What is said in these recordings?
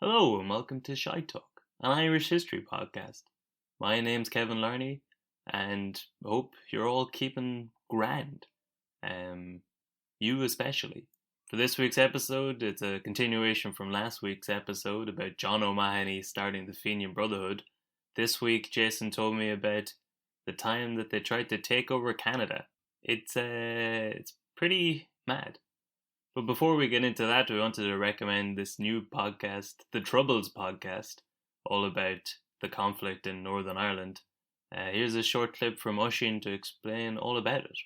Hello and welcome to Shy Talk, an Irish history podcast. My name's Kevin Larney, and hope you're all keeping grand. You especially. For this week's episode, it's a continuation from last week's episode about John O'Mahony starting the Fenian Brotherhood. This week, Jason told me about the time that they tried to take over Canada. It's pretty mad. But before we get into that, we wanted to recommend this new podcast, the Troubles podcast, all about the conflict in Northern Ireland. Here's a short clip from Oisín to explain all about it.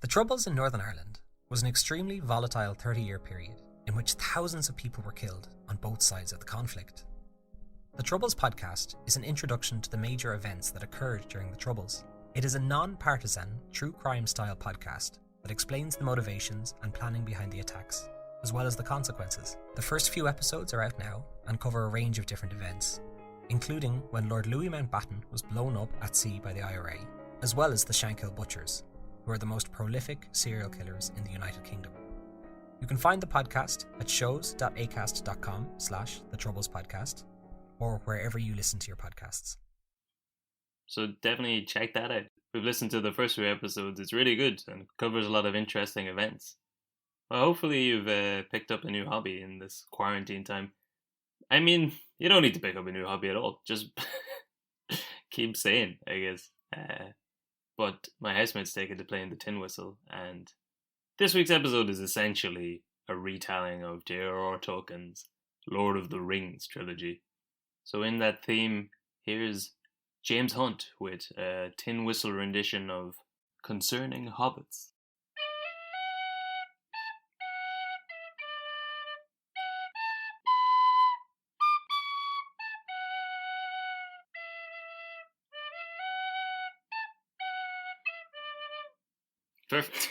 The Troubles in Northern Ireland was an extremely volatile 30-year period in which thousands of people were killed on both sides of the conflict. The Troubles podcast is an introduction to the major events that occurred during the Troubles. It is a non-partisan, true crime-style podcast that explains the motivations and planning behind the attacks, as well as the consequences. The first few episodes are out now and cover a range of different events, including when Lord Louis Mountbatten was blown up at sea by the IRA, as well as the Shankill Butchers, who are the most prolific serial killers in the United Kingdom. You can find the podcast at shows.acast.com/thetroubles-podcast or wherever you listen to your podcasts. So definitely check that out. We've listened to the first few episodes. It's really good and covers a lot of interesting events. Well, hopefully you've picked up a new hobby in this quarantine time. I mean, you don't need to pick up a new hobby at all. Just keep saying, I guess. But my housemate's taken to playing the tin whistle, and this week's episode is essentially a retelling of J.R.R. Tolkien's Lord of the Rings trilogy. So in that theme, here's James Hunt with a tin whistle rendition of Concerning Hobbits. Perfect.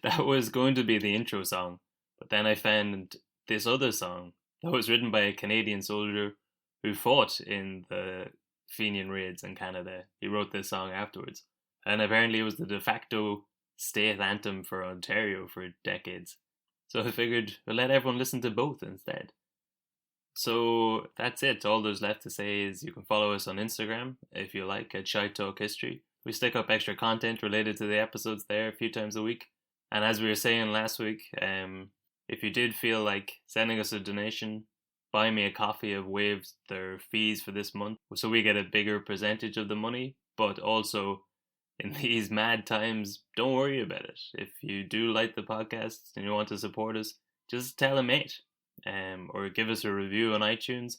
That was going to be the intro song, but then I found this other song that was written by a Canadian soldier who fought in the Fenian raids in Canada. He wrote this song afterwards, and apparently it was the de facto state anthem for Ontario for decades. So I figured we'll let everyone listen to both instead. So that's it. All there's left to say is you can follow us on Instagram if you like at Shy Talk History. We stick up extra content related to the episodes there a few times a week. And as we were saying last week, if you did feel like sending us a donation, Buy Me a Coffee have waived their fees for this month, so we get a bigger percentage of the money. But also, in these mad times, don't worry about it. If you do like the podcast and you want to support us, just tell a mate, or give us a review on iTunes.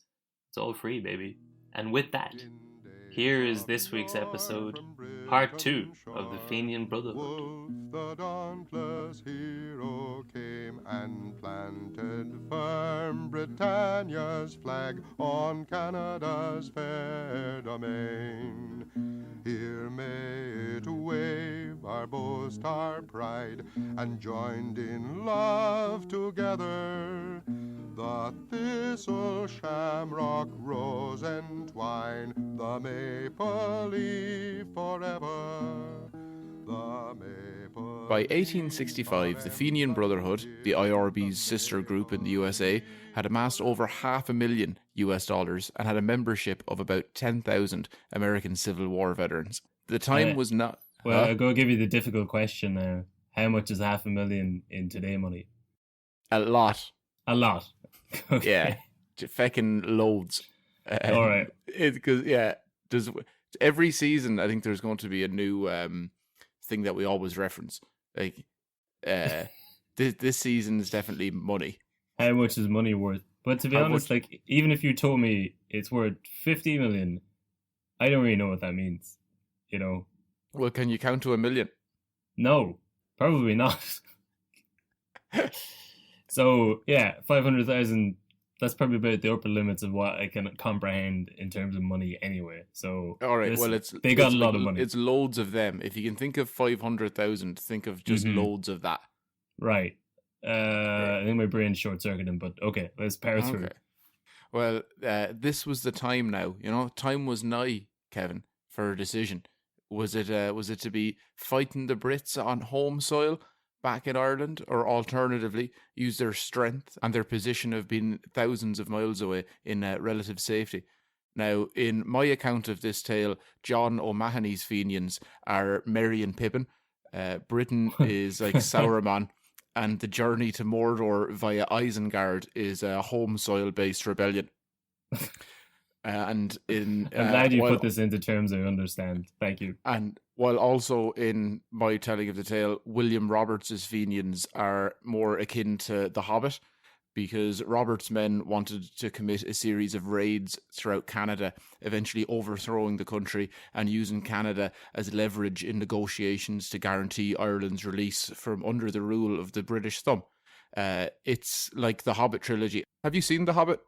It's all free, baby. And with that, here is this week's episode, part 2 of the Fenian Brotherhood. The dauntless hero came and planted firm Britannia's flag on Canada's fair domain. Here may it wave, our boast, our pride, and joined in love together. The thistle, shamrock, rose, entwine, the maple leaf forever. By 1865, the Fenian Brotherhood, the IRB's sister group in the USA, had amassed over $500,000 and had a membership of about 10,000 American Civil War veterans. The time was not... Well, I'll go give you the difficult question now. How much is $500,000 in today money? A lot. A lot. Okay. Yeah. Feckin' loads. All right. There's every season, I think there's going to be a new thing that we always reference. Like, this season is definitely money. How much is money worth? But to be honest, like, even if you told me it's worth 50 million, I don't really know what that means. You know? Well, can you count to 1 million? No, probably not. So, yeah, 500,000, that's probably about the upper limits of what I can comprehend in terms of money anyway. So, all right, they got a lot of money. It's loads of them. If you can think of 500,000, think of just loads of that. Right. I think my brain's short-circuiting, but okay, let's power through. Well, this was the time now. You know, time was nigh, Kevin, for a decision. Was it to be fighting the Brits on home soil, back in Ireland, or alternatively, use their strength and their position of being thousands of miles away in relative safety. Now, in my account of this tale, John O'Mahony's Fenians are Merry and Pippin. Britain is like Sauron, and the journey to Mordor via Isengard is a home soil-based rebellion. And in I'm glad you put this into terms I understand. Thank you. And while also in my telling of the tale, William Roberts's Fenians are more akin to The Hobbit, because Robert's men wanted to commit a series of raids throughout Canada, eventually overthrowing the country and using Canada as leverage in negotiations to guarantee Ireland's release from under the rule of the British thumb. It's like the Hobbit trilogy. Have you seen The Hobbit?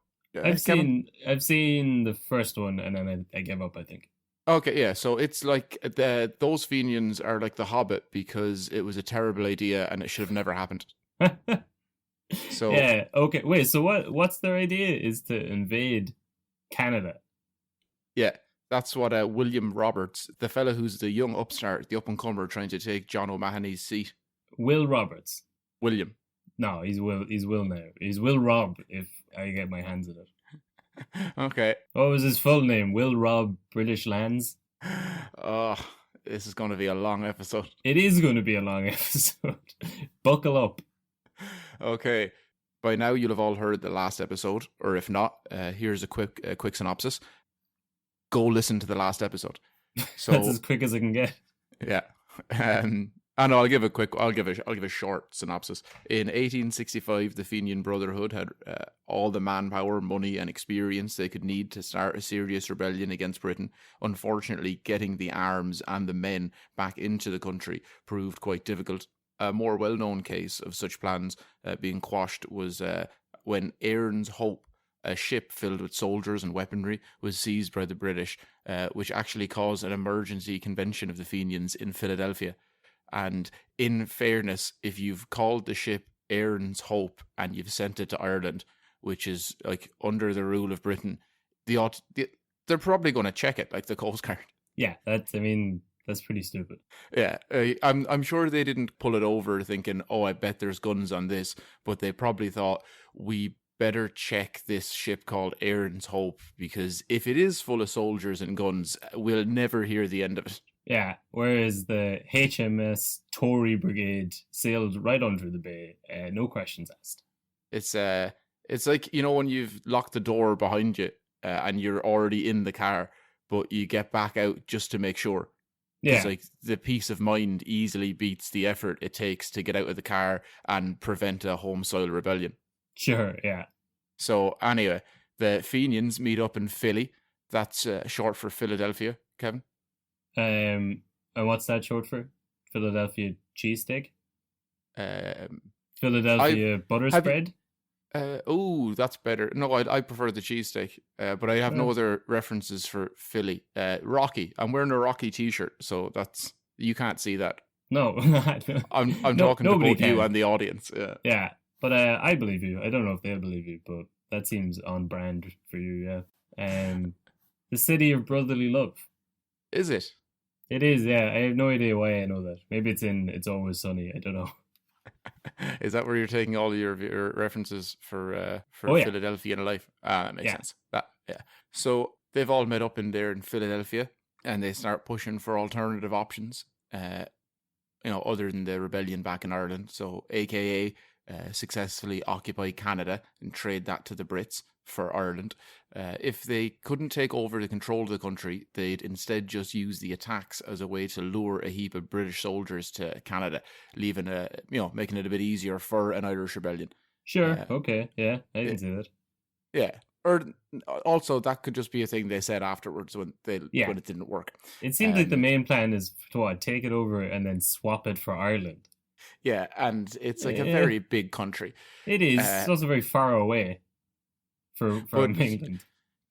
I've seen the first one, and then I gave up, I think. Okay, yeah. So it's like those Fenians are like The Hobbit because it was a terrible idea and it should have never happened. So yeah, okay. Wait, so what's their idea? Is to invade Canada? Yeah, that's what William Roberts, the fella who's the young upstart, the up-and-comer trying to take John O'Mahony's seat. Will Roberts. William. No, he's Will now. He's Will Rob, if I get my hands on it. Okay. What was his full name? Will Rob British Lands? Oh, this is going to be a long episode. It is going to be a long episode. Buckle up. Okay. By now you'll have all heard the last episode, or if not, here's a quick synopsis. Go listen to the last episode. So that's as quick as I can get. Yeah. And I'll give a short synopsis. In 1865, the Fenian Brotherhood had all the manpower, money, and experience they could need to start a serious rebellion against Britain. Unfortunately, getting the arms and the men back into the country proved quite difficult. A more well-known case of such plans being quashed was when Aaron's Hope, a ship filled with soldiers and weaponry, was seized by the British, which actually caused an emergency convention of the Fenians in Philadelphia. And in fairness, if you've called the ship Aaron's Hope and you've sent it to Ireland, which is like under the rule of Britain, they're probably going to check it, like the Coast Guard. Yeah, that's pretty stupid. Yeah, I'm sure they didn't pull it over thinking, oh, I bet there's guns on this, but they probably thought, we better check this ship called Aaron's Hope, because if it is full of soldiers and guns, we'll never hear the end of it. Yeah, whereas the HMS Tory Brigade sailed right under the bay, no questions asked. It's like, you know, when you've locked the door behind you and you're already in the car, but you get back out just to make sure. Yeah. It's like the peace of mind easily beats the effort it takes to get out of the car and prevent a home soil rebellion. Sure, yeah. So anyway, the Fenians meet up in Philly. That's short for Philadelphia, Kevin. And what's that short for? Philadelphia cheesesteak? Philadelphia butter spread? Oh, that's better. No, I prefer the cheesesteak, but I have no other references for Philly. Rocky. I'm wearing a Rocky t-shirt, so that's, you can't see that. No. I'm talking to both you and the audience. Yeah, but I believe you. I don't know if they believe you, but that seems on brand for you, yeah. The city of brotherly love. Is it? It is, yeah. I have no idea why I know that. Maybe it's in It's Always Sunny. I don't know. Is that where you're taking all your references for Philadelphia in life? That makes sense. Yeah. So they've all met up in there in Philadelphia, and they start pushing for alternative options, other than the rebellion back in Ireland. So AKA successfully occupy Canada and trade that to the Brits for Ireland. If they couldn't take over the control of the country, they'd instead just use the attacks as a way to lure a heap of British soldiers to Canada, making it a bit easier for an Irish rebellion. Sure. Okay. Yeah, I can see that. Yeah. Or also that could just be a thing they said afterwards when it didn't work. It seems like the main plan is to take it over and then swap it for Ireland. Yeah, and it's like a very big country. It is. It's also very far away from England.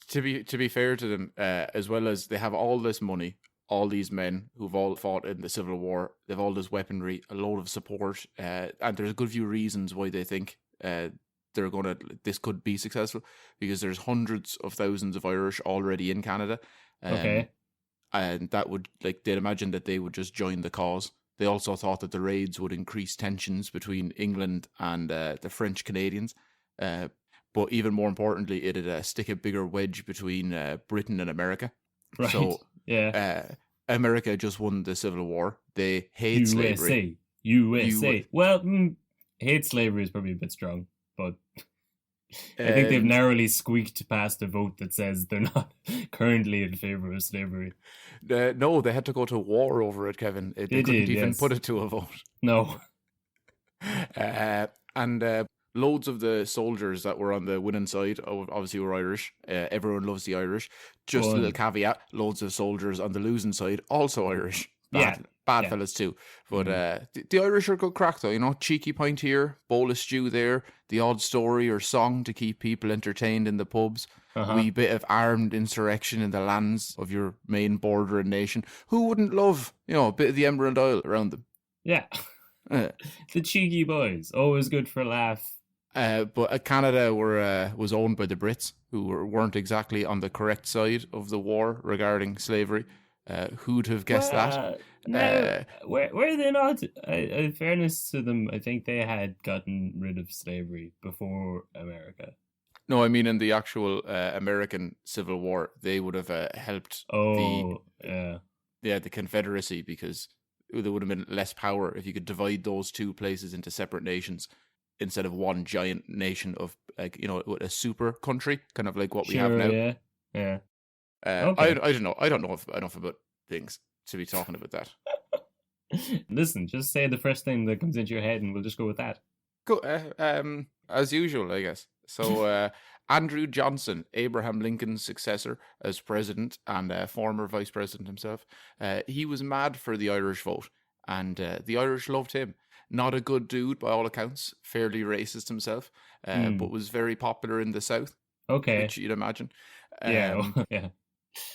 To be fair to them, as well as they have all this money, all these men who've all fought in the Civil War, they've all this weaponry, a load of support, and there's a good few reasons why they think this could be successful, because there's hundreds of thousands of Irish already in Canada. Okay. And that would, they'd imagine that they would just join the cause. They also thought that the raids would increase tensions between England and the French Canadians. But even more importantly, it'd stick a bigger wedge between Britain and America. Right. So America just won the Civil War. They hate slavery. USA. Well, hate slavery is probably a bit strong, but I think they've narrowly squeaked past a vote that says they're not currently in favour of slavery. No, they had to go to war over it, Kevin. They couldn't even put it to a vote. No. And loads of the soldiers that were on the winning side obviously were Irish. Everyone loves the Irish. Just a little caveat, loads of soldiers on the losing side, also Irish. Bad fellas too. But the Irish are good crack though, you know, cheeky pint here, bowl of stew there, the odd story or song to keep people entertained in the pubs. Wee bit of armed insurrection in the lands of your main bordering nation. Who wouldn't love, you know, a bit of the Emerald Isle around them? Yeah. The cheeky boys, always good for a laugh. But Canada was owned by the Brits, who weren't exactly on the correct side of the war regarding slavery. Who'd have guessed that? No, were they not? In fairness to them, I think they had gotten rid of slavery before America. No, I mean in the actual American Civil War, they would have helped the Confederacy, because there would have been less power if you could divide those two places into separate nations instead of one giant nation of, like, you know, a super country, kind of like what we have now. Yeah. Okay. I don't know. I don't know enough about things to be talking about that. Listen, just say the first thing that comes into your head, and we'll just go with that. Go. As usual, I guess. So, Andrew Johnson, Abraham Lincoln's successor as president and former vice president himself, he was mad for the Irish vote, and the Irish loved him. Not a good dude by all accounts, fairly racist himself, but was very popular in the South. Okay, which you'd imagine. Yeah.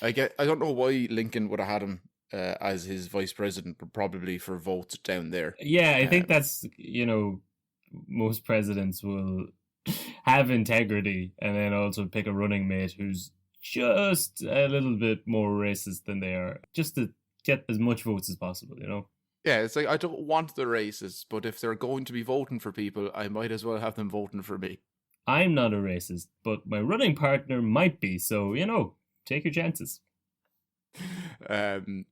I don't know why Lincoln would have had him as his vice president, but probably for votes down there. Yeah, I think that's, you know, most presidents will have integrity and then also pick a running mate who's just a little bit more racist than they are, just to get as much votes as possible, you know? Yeah, it's like, I don't want the racists, but if they're going to be voting for people, I might as well have them voting for me. I'm not a racist, but my running partner might be, so, you know, take your chances. You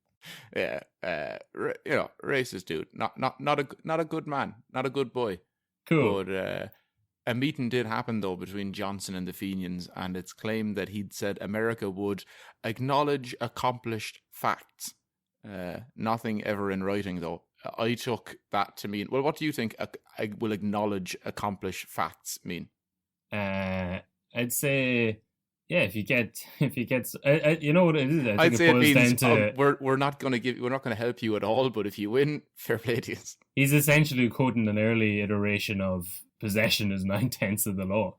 know, racist dude, not a good man, not a good boy. Cool. But a meeting did happen though between Johnson and the Fenians, and it's claimed that he'd said America would acknowledge accomplished facts. Nothing ever in writing though. I took that to mean, well, what do you think I will acknowledge accomplished facts mean? I'd say, yeah, if he gets, you know what it is. I'd say it means we're not going to help you at all. But if you win, fair play to you. He's essentially quoting an early iteration of possession is 9/10 of the law.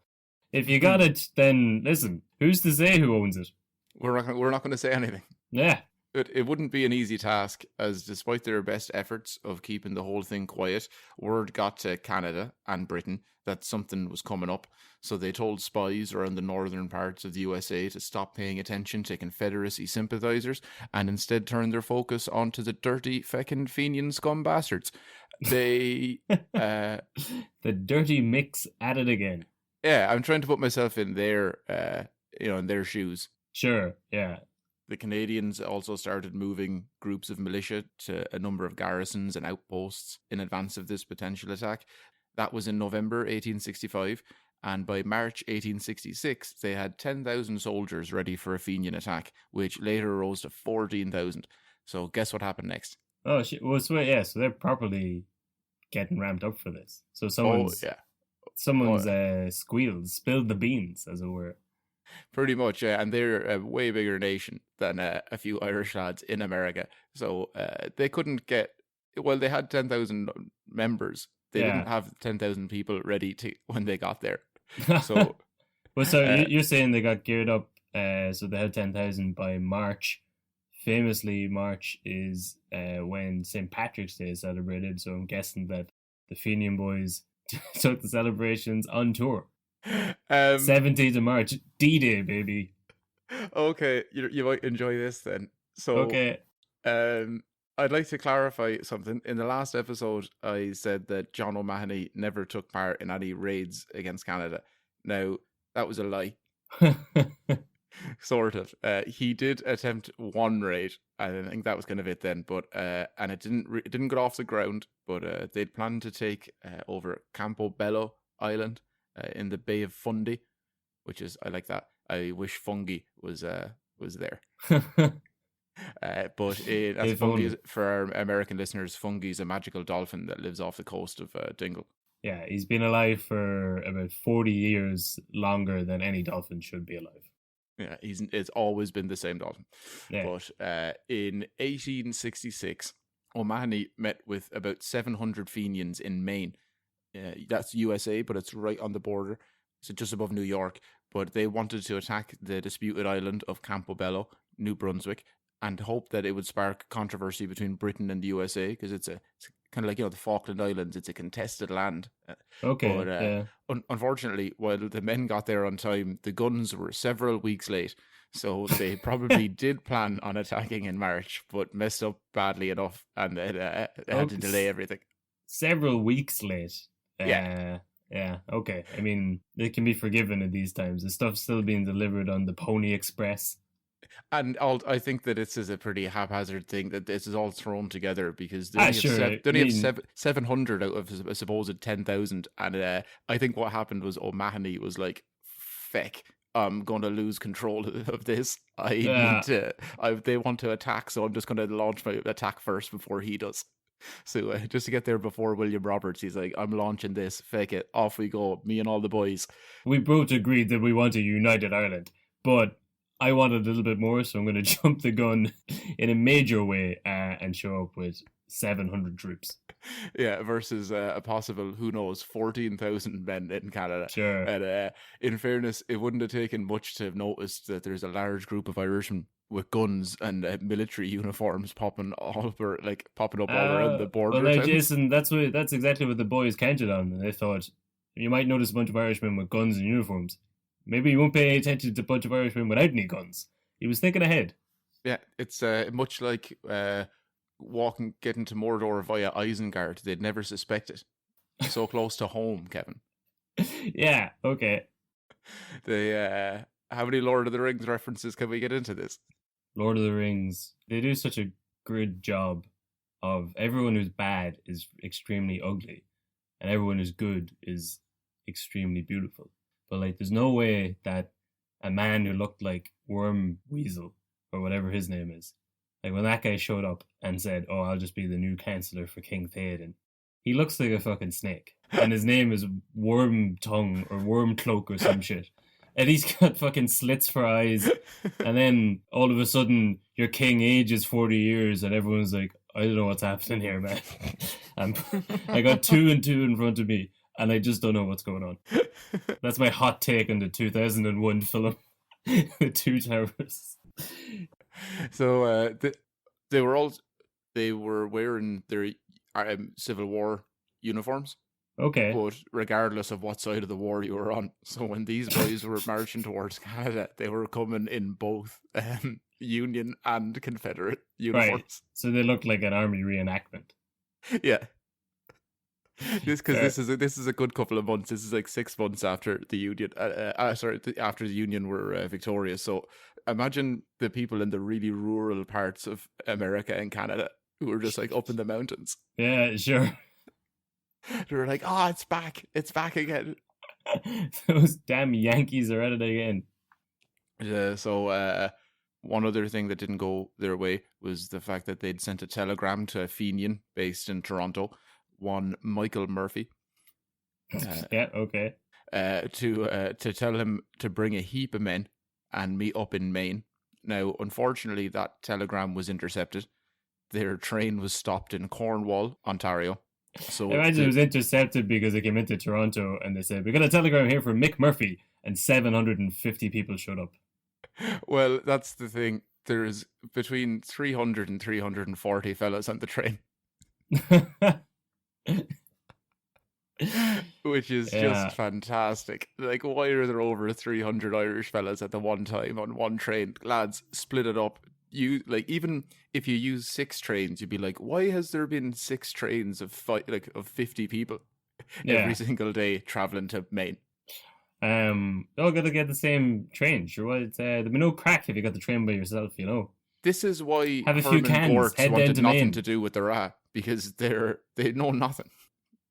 If you got it, then listen. Who's to say who owns it? We're not going to say anything. Yeah. It wouldn't be an easy task, as despite their best efforts of keeping the whole thing quiet, word got to Canada and Britain that something was coming up. So they told spies around the northern parts of the USA to stop paying attention to Confederacy sympathizers and instead turn their focus onto the dirty feckin' Fenian scum bastards. They the dirty mix at it again. Yeah, I'm trying to put myself in their in their shoes. Sure, yeah. The Canadians also started moving groups of militia to a number of garrisons and outposts in advance of this potential attack. That was in November 1865, and by March 1866, they had 10,000 soldiers ready for a Fenian attack, which later rose to 14,000. So guess what happened next? Oh, shit. Well, so they're properly getting ramped up for this. So someone's spilled the beans, as it were. Pretty much, yeah, and they're a way bigger nation than a few Irish lads in America. So they couldn't get, well, they had 10,000 members. They didn't have 10,000 people ready to when they got there. So, well, so you're saying they got geared up, so they had 10,000 by March. Famously, March is when St. Patrick's Day is celebrated. So I'm guessing that the Fenian boys took the celebrations on tour. 17th of March, D-Day, baby. Okay, you might enjoy this then. So, okay. I'd like to clarify something. In the last episode, I said that John O'Mahony never took part in any raids against Canada. Now, that was a lie. Sort of. He did attempt one raid. I think that was kind of it then, but and it didn't get off the ground. But they'd planned to take over Campobello Island in the Bay of Fundy, which is, I like that. I wish fungi was there. But as fungi, for our American listeners, fungi is a magical dolphin that lives off the coast of Dingle. Yeah, he's been alive for about 40 years longer than any dolphin should be alive. Yeah, it's always been the same dolphin. Yeah. But in 1866, O'Mahony met with about 700 Fenians in Maine. That's USA, but it's right on the border. So just above New York. But they wanted to attack the disputed island of Campobello, New Brunswick, and hoped that it would spark controversy between Britain and the USA, because it's kind of like, the Falkland Islands. It's a contested land. Okay. But unfortunately, while the men got there on time, the guns were several weeks late. So they probably did plan on attacking in March, but messed up badly enough, and had to delay everything. Several weeks late. Yeah. Yeah, okay. I mean, it can be forgiven at these times. The stuff's still being delivered on the Pony Express. And I think that this is a pretty haphazard thing, that this is all thrown together, because they sure. only have 700 out of a supposed 10,000. And I think what happened was O'Mahony was like, feck, I'm going to lose control of this. They want to attack, so I'm just going to launch my attack first before he does. So just to get there before William Roberts, he's like, I'm launching this, fake it, off we go, me and all the boys. We both agreed that we want a united Ireland, but I wanted a little bit more, so I'm going to jump the gun in a major way and show up with 700 troops. Yeah, versus a possible, who knows, 14,000 men in Canada. Sure. And in fairness, it wouldn't have taken much to have noticed that there's a large group of Irishmen with guns and military uniforms popping up all around the border. Well, Jason, that's exactly what the boys counted on. And they thought, you might notice a bunch of Irishmen with guns and uniforms. Maybe you won't pay attention to a bunch of Irishmen without any guns. He was thinking ahead. Yeah, it's much like getting to Mordor via Isengard. They'd never suspect it. So close to home, Kevin. Yeah, okay. How many Lord of the Rings references can we get into this? Lord of the Rings, they do such a good job of everyone who's bad is extremely ugly, and everyone who's good is extremely beautiful. But there's no way that a man who looked like Worm Weasel, or whatever his name is, when that guy showed up and said, "Oh, I'll just be the new councillor for King Theoden," he looks like a fucking snake, and his name is Worm Tongue or Worm Cloak or some shit. And he's got fucking slits for eyes. And then all of a sudden, your king ages 40 years and everyone's like, I don't know what's happening here, man. I got 2 and 2 in front of me and I just don't know what's going on. That's my hot take on the 2001 film, The Two Towers. So they were wearing their Civil War uniforms. Okay. But regardless of what side of the war you were on, so when these boys were marching towards Canada, they were coming in both Union and Confederate uniforms. Right. So they looked like an army reenactment. Yeah. This is a good couple of months. This is like 6 months after the Union. After the Union were victorious. So imagine the people in the really rural parts of America and Canada who were just up in the mountains. Yeah, sure. They were like, it's back again. Those damn Yankees are at it again. So one other thing that didn't go their way was the fact that they'd sent a telegram to a Fenian based in Toronto, one Michael Murphy. Yeah, okay. To tell him to bring a heap of men and meet up in Maine. Now, unfortunately, that telegram was intercepted. Their train was stopped in Cornwall, Ontario. So imagine it was intercepted because they came into Toronto and they said, we got a telegram here from Mick Murphy, and 750 people showed up. Well, that's the thing. There's between 300 and 340 fellas on the train. Which is just fantastic. Why are there over 300 Irish fellas at the one time on one train? Lads, split it up. you like even if you use 6 trains, you'd be like, why has there been 6 trains of 50 people every Yeah. single day traveling to Maine? All gotta get the same train. Sure, what? There'd be no crack if you got the train by yourself. This is why Have a few Herman cans. Gortz Head down wanted to nothing Maine. to do with the Ra, because they know nothing.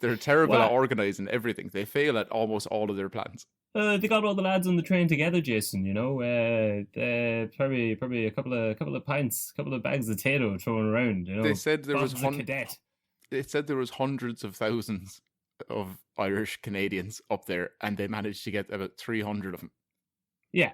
They're terrible at What? organizing everything. They fail at almost all of their plans. They got all the lads on the train together, Jason. Probably a couple of pints, a couple of bags of potato thrown around. They said there was Bob's a cadet. It said there was hundreds of thousands of Irish Canadians up there, and they managed to get about 300 of them. Yeah.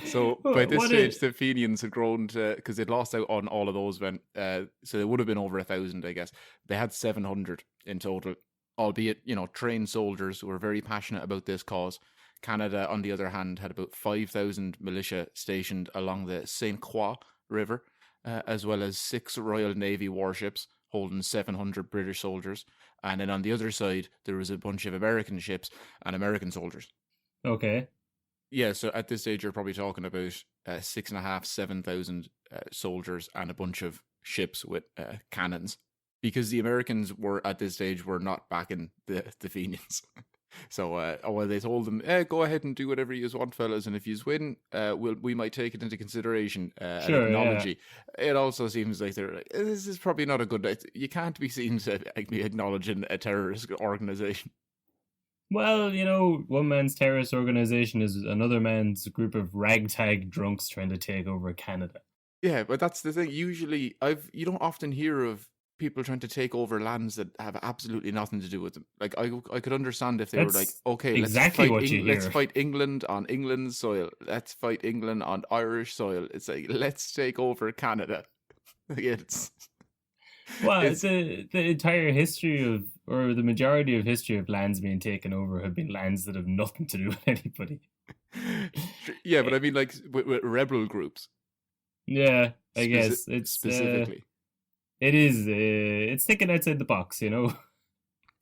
So by this stage, the Fenians had grown to, because they'd lost out on all of those men, so they would have been over 1,000, I guess. They had 700 in total, albeit, trained soldiers who were very passionate about this cause. Canada, on the other hand, had about 5,000 militia stationed along the St. Croix River, as well as 6 Royal Navy warships holding 700 British soldiers. And then on the other side, there was a bunch of American ships and American soldiers. Okay. Yeah, so at this stage, you're probably talking about 6,500, 7,000 soldiers and a bunch of ships with cannons, because the Americans were at this stage were not backing the Fenians. So they told them, go ahead and do whatever you want, fellas, and if you win, we might take it into consideration and acknowledge. It also seems like they're like, this is probably not a good night. You can't be seen to be acknowledging a terrorist organization. Well, one man's terrorist organization is another man's group of ragtag drunks trying to take over Canada. Yeah, but that's the thing. Usually, you don't often hear of people trying to take over lands that have absolutely nothing to do with them. Like, I could understand if they were like, okay, exactly let's fight England on England's soil. Let's fight England on Irish soil. It's like, let's take over Canada. It's the entire history of, or the majority of history of lands being taken over have been lands that have nothing to do with anybody. Yeah, but I mean, like, with rebel groups. Yeah, I guess it's specifically. It is. It's thinking outside the box,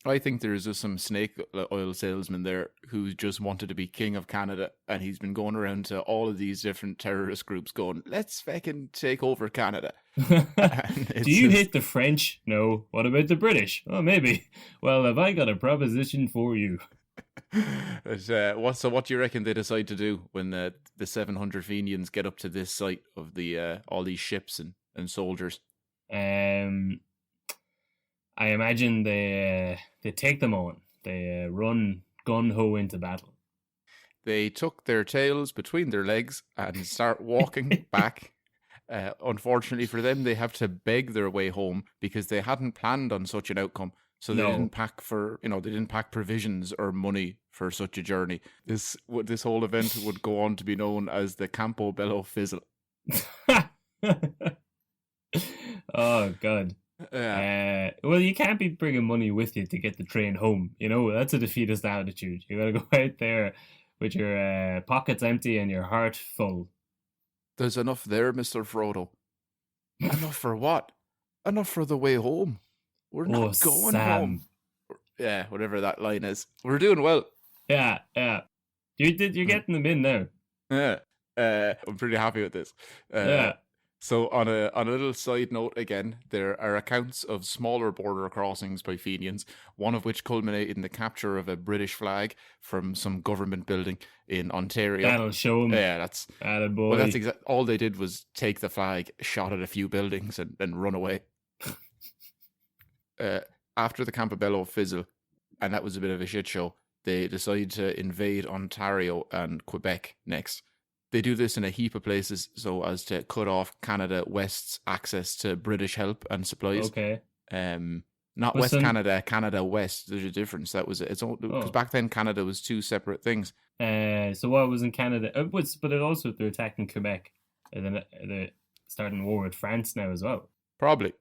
I think there's just some snake oil salesman there who just wanted to be king of Canada, and he's been going around to all of these different terrorist groups going, let's fucking take over Canada. Do you hate the French? No. What about the British? Oh, maybe. Well, have I got a proposition for you? What do you reckon they decide to do when the 700 Fenians get up to this site of the all these ships and soldiers? I imagine they take them on. They run gun-ho into battle. They tuck their tails between their legs and start walking back. Unfortunately for them, they have to beg their way home because they hadn't planned on such an outcome. So they didn't pack they didn't pack provisions or money for such a journey. This whole event would go on to be known as the Campobello Fizzle. Oh God. Well, you can't be bringing money with you to get the train home. That's a defeatist attitude. You gotta go out there with your pockets empty and your heart full. There's enough there, Mr. Frodo. Enough for what? Enough for the way home. We're not going home. Yeah, whatever that line is. We're doing well. Yeah. You're getting them in now. Yeah. I'm pretty happy with this. Yeah. So on a little side note again, there are accounts of smaller border crossings by Fenians, one of which culminated in the capture of a British flag from some government building in Ontario. That'll show them. Yeah, that's attaboy. Well, that's all they did was take the flag, shot at a few buildings, and run away. After the Campobello Fizzle, and that was a bit of a shit show, they decided to invade Ontario and Quebec next. They do this in a heap of places so as to cut off Canada West's access to British help and supplies. Okay. Not West Canada, Canada West. There's a difference. Because back then Canada was two separate things. So what was in Canada? But it also they're attacking Quebec, and then they're starting war with France now as well. Probably.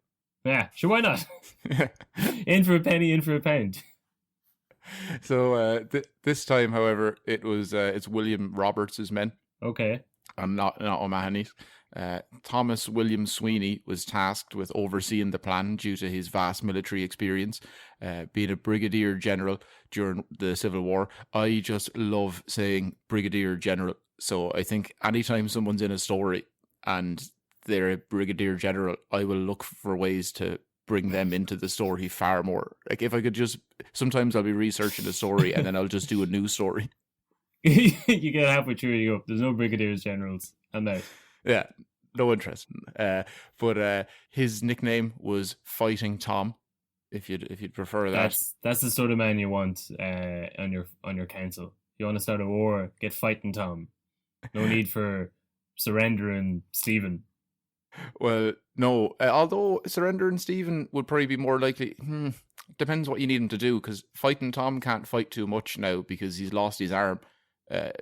Yeah, sure. Why not? In for a penny, in for a pound. So this time, however, it's William Roberts' men. Okay. And not O'Mahony's. Thomas William Sweeney was tasked with overseeing the plan due to his vast military experience, being a brigadier general during the Civil War. I just love saying brigadier general. So I think anytime someone's in a story, and they're a brigadier general, I will look for ways to bring them into the story far more. Like if I could just, sometimes I'll be researching a story and then I'll just do a new story. You get halfway through and you go, there's no brigadiers generals. I'm out. Yeah, no interest. But his nickname was Fighting Tom, if you'd prefer that. That's the sort of man you want on your council. You want to start a war, get Fighting Tom. No need for surrendering Stephen. Well, no. Although surrendering Stephen would probably be more likely. Depends what you need him to do, because Fighting Tom can't fight too much now because he's lost his arm.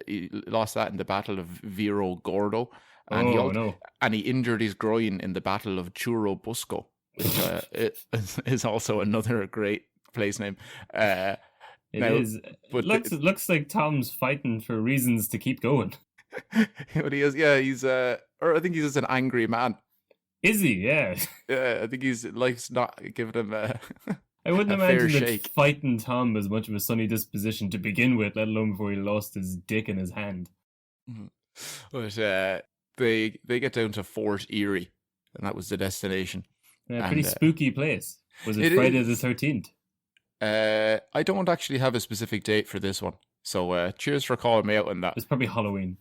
He lost that in the Battle of Vero Gordo, and he injured his groin in the Battle of Churubusco, which is also another great place name. It is. But looks like Tom's fighting for reasons to keep going. But he is, yeah. Or I think he's just an angry man. Is he? Yeah. Yeah, I think life's not giving him I wouldn't imagine that Fighting Tom has much of a sunny disposition to begin with, let alone before he lost his dick in his hand. But they get down to Fort Erie, and that was the destination. Yeah, pretty spooky place. Was it Friday the 13th? I don't actually have a specific date for this one, so cheers for calling me out on that. It's probably Halloween.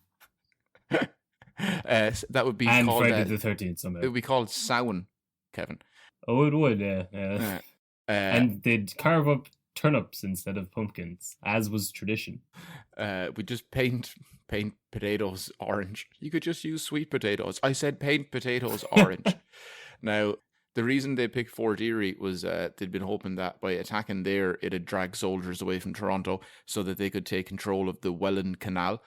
That would be and called Friday the 13th somehow. It would be called Samhain, Kevin. Oh, it would, yeah. And they'd carve up turnips instead of pumpkins, as was tradition. We just paint potatoes orange. You could just use sweet potatoes. I said paint potatoes orange. Now, the reason they picked Fort Erie was they'd been hoping that by attacking there, it'd drag soldiers away from Toronto so that they could take control of the Welland Canal.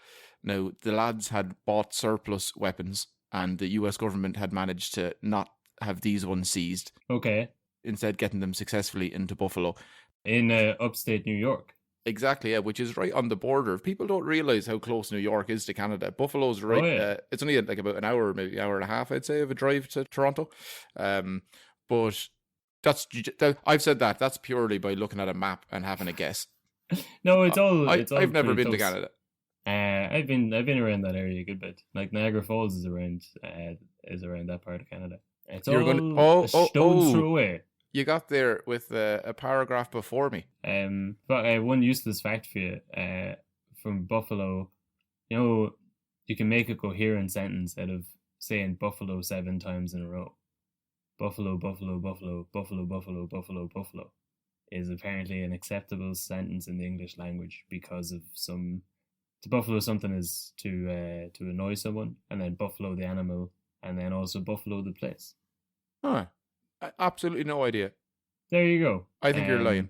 Now, the lads had bought surplus weapons, and the US government had managed to not have these ones seized. Okay. Instead, getting them successfully into Buffalo. In upstate New York. Exactly, yeah, which is right on the border. People don't realize how close New York is to Canada. Buffalo's right. Oh, yeah. It's only like about an hour, maybe hour and a half, I'd say, of a drive to Toronto. But I've said that. That's purely by looking at a map and having a guess. No, it's all. I've never been to Canada. I've been around that area a good bit. Like Niagara Falls is around that part of Canada. It's a stone's throw away. You got there with a paragraph before me. But one useless fact for you. From Buffalo, you can make a coherent sentence out of saying Buffalo 7 times in a row. Buffalo, Buffalo, Buffalo, Buffalo, Buffalo, Buffalo, Buffalo is apparently an acceptable sentence in the English language because of some. To buffalo something is to annoy someone, and then buffalo the animal, and then also buffalo the place. Huh. Absolutely no idea. There you go. I think you're lying.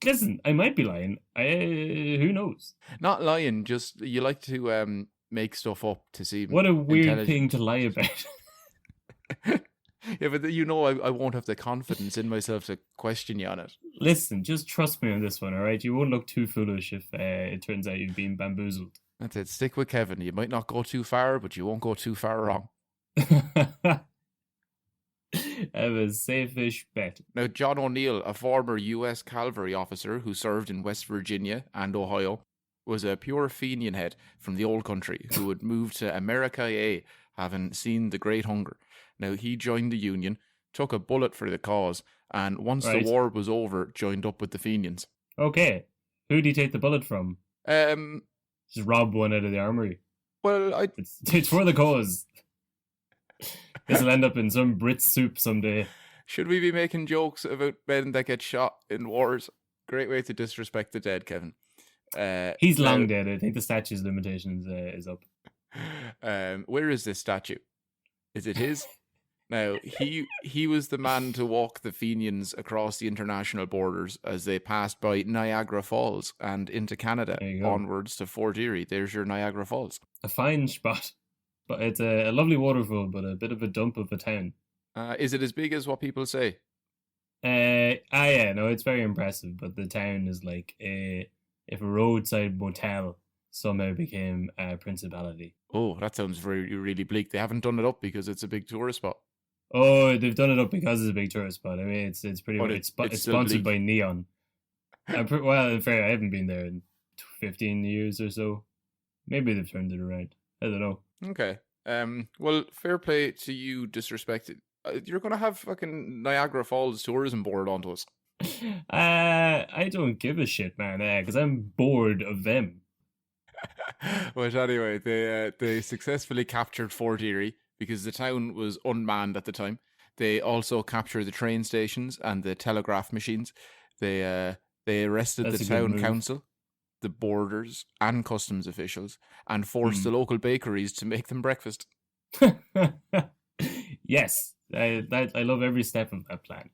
Listen, I might be lying. Who knows? Not lying, just you like to make stuff up to seem. What a weird thing to lie about. Yeah, but I won't have the confidence in myself to question you on it. Listen, just trust me on this one, all right? You won't look too foolish if it turns out you've been bamboozled. That's it. Stick with Kevin. You might not go too far, but you won't go too far wrong. I have a safe-ish bet. Now, John O'Neill, a former US cavalry officer who served in West Virginia and Ohio, was a pure Fenian head from the old country who had moved to America, having seen the Great Hunger. Now, he joined the Union, took a bullet for the cause, and once the war was over, joined up with the Fenians. Okay. Who'd he take the bullet from? Just rob one out of the armory. Well, it's for the cause. This will end up in some Brit soup someday. Should we be making jokes about men that get shot in wars? Great way to disrespect the dead, Kevin. He's long dead. I think the statue's limitations is up. Where is this statue? Is it his? Now, he was the man to walk the Fenians across the international borders as they passed by Niagara Falls and into Canada onwards to Fort Erie. There's your Niagara Falls. A fine spot. But it's a lovely waterfall, but a bit of a dump of a town. Is it as big as what people say? Yeah, no, it's very impressive, but the town is like if a roadside motel somehow became a principality. Oh, that sounds really bleak. They haven't done it up because it's a big tourist spot. Oh, they've done it up because it's a big tourist spot. I mean, it's pretty much it's sponsored by Neon. Well, fair, I haven't been there in 15 years or so. Maybe they've turned it around. I don't know. Okay. Well, fair play to you, disrespected. You're gonna have fucking Niagara Falls tourism board onto us. I don't give a shit, man, because I'm bored of them. But anyway, they successfully captured Fort Erie because the town was unmanned at the time. They also captured the train stations and the telegraph machines. They arrested That's the a good town move. council, the borders, and customs officials, and forced the local bakeries to make them breakfast. Yes, I love every step of that plan.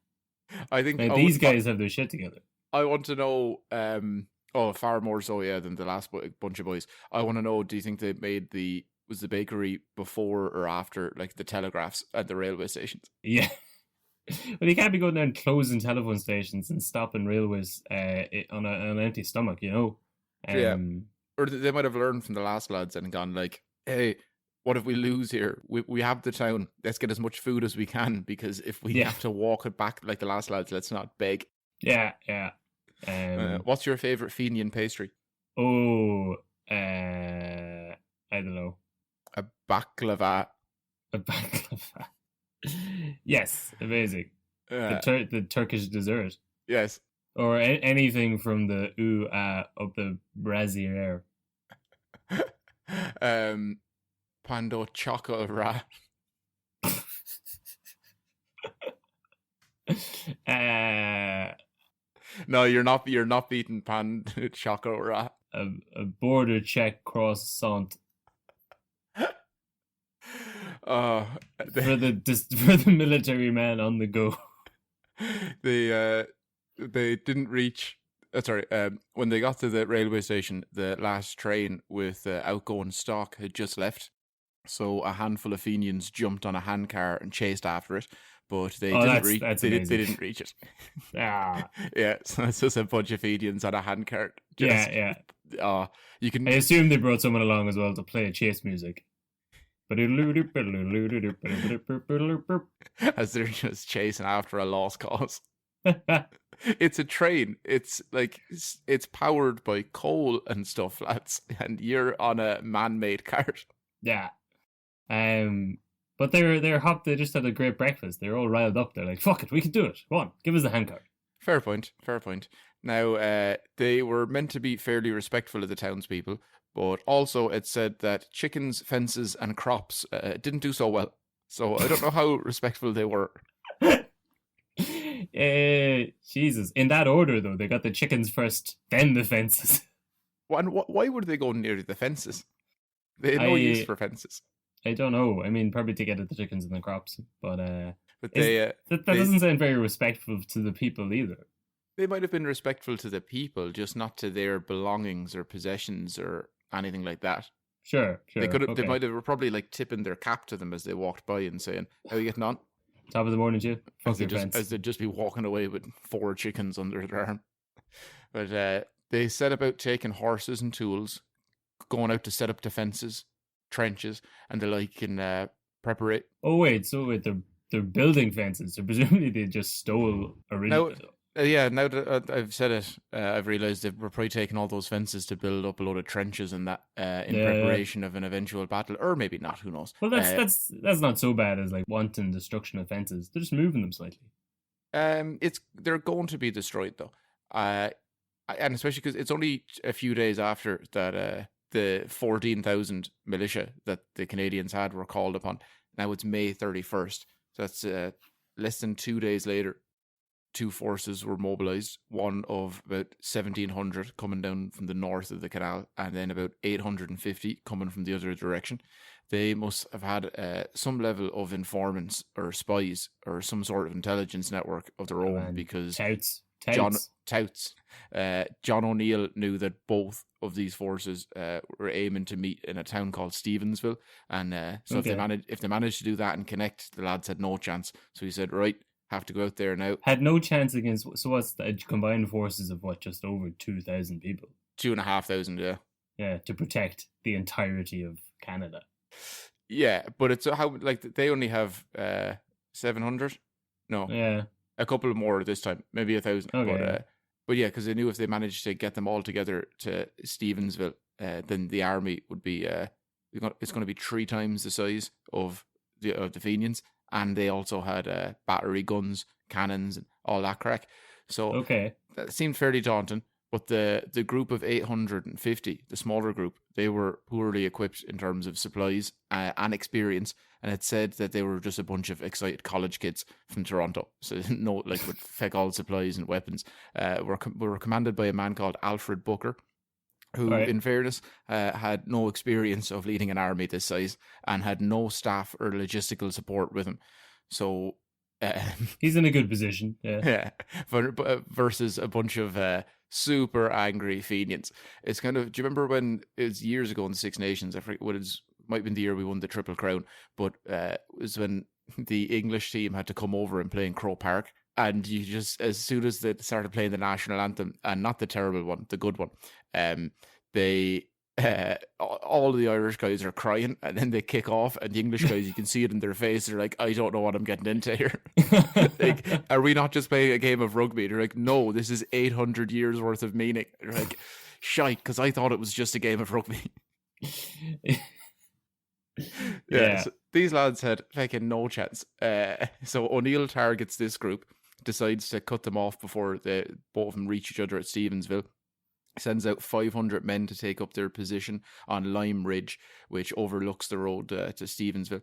I think These guys have their shit together. I want to know, far more so, yeah, than the last bunch of boys. I want to know, do you think they made was the bakery before or after, like, the telegraphs at the railway stations? Yeah. Well, you can't be going down and closing telephone stations and stopping railways on an empty stomach, you know? Yeah. Or they might have learned from the last lads and gone like, hey, what if we lose here? We have the town. Let's get as much food as we can, because if we have to walk it back like the last lads, let's not beg. Yeah. What's your favourite Fenian pastry? Oh, I don't know. A baklava. A baklava. Yes, amazing. The Turkish dessert. Yes. Or anything from the of the brazier. Pando choco ra. No, you're not beating pan choco ra. A border check croissant. For the military man on the go. They didn't reach. When they got to the railway station, the last train with outgoing stock had just left. So a handful of Fenians jumped on a handcar and chased after it, but they didn't reach. They didn't reach it. Ah, yeah. So it's just a bunch of Fenians on a handcar. Yeah. You can. I assume they brought someone along as well to play chase music. As they're just chasing after a lost cause. It's a train. It's like it's powered by coal and stuff, lads, and you're on a man-made cart. Yeah. But they're hopped. They just had a great breakfast. They're all riled up. They're like, "Fuck it, we can do it. Go on, give us the handcart." Fair point. Now, they were meant to be fairly respectful of the townspeople, but also it said that chickens, fences, and crops didn't do so well. So I don't know how respectful they were. Jesus. In that order, though, they got the chickens first, then the fences. Why would they go near the fences? They had no use for fences. I don't know. I mean, probably to get at the chickens and the crops, but that they doesn't sound very respectful to the people either. They might have been respectful to the people, just not to their belongings or possessions or anything like that. Sure. They could have. Okay. They might have probably like tipping their cap to them as they walked by and saying, "How are you getting on? Top of the morning, Jim." As they'd just be walking away with 4 chickens under their arm. But they set about taking horses and tools, going out to set up defences, trenches, and the like in preparate. Oh wait, they're building fences. So presumably they just stole originally. Now that I've said it, I've realised they were probably taking all those fences to build up a load of trenches and that in preparation of an eventual battle, or maybe not. Who knows? Well, that's not so bad as like wanton destruction of fences. They're just moving them slightly. They're going to be destroyed though, and especially because it's only a few days after that the 14,000 militia that the Canadians had were called upon. Now it's May 31st, so that's less than 2 days later. 2 forces were mobilised, one of about 1,700 coming down from the north of the canal, and then about 850 coming from the other direction. They must have had some level of informants or spies or some sort of intelligence network of their own, because touts. John O'Neill knew that both of these forces were aiming to meet in a town called Stevensville, and so if they managed to do that and connect, the lads had no chance. So he said, right, have to go out there now. Had no chance against. So what's the combined forces of just over 2,000 people? 2,500, yeah. Yeah, to protect the entirety of Canada. Yeah, but it's how they only have 700. No, yeah, a couple more this time, maybe 1,000. Okay. But yeah, because they knew if they managed to get them all together to Stevensville, then the army would be it's going to be 3 times the size of the Fenians, and they also had battery guns, cannons, and all that crack. So Okay. that seemed fairly daunting. But the group of 850, the smaller group, they were poorly equipped in terms of supplies and experience, and it said that they were just a bunch of excited college kids from Toronto. So no, like with feck all supplies and weapons. Were commanded by a man called Alfred Booker, who, Right. in fairness, had no experience of leading an army this size and had no staff or logistical support with him. So He's in a good position. Yeah. versus a bunch of super angry Fenians. It's kind of, do you remember when it was years ago in the Six Nations? I forget what it might have been the year we won the Triple Crown, but it was when the English team had to come over and play in Croke Park. And you just, as soon as they started playing the national anthem, and not the terrible one, the good one, they all of the Irish guys are crying, and then they kick off, and the English guys, you can see it in their face, they're like, I don't know what I'm getting into here. Like, are we not just playing a game of rugby? They're like, no, this is 800 years worth of meaning. They're like, shite, because I thought it was just a game of rugby. Yeah. So these lads had fucking no chance. So O'Neill targets this group, decides to cut them off before both of them reach each other at Stevensville. Sends out 500 men to take up their position on Lime Ridge, which overlooks the road to Stevensville.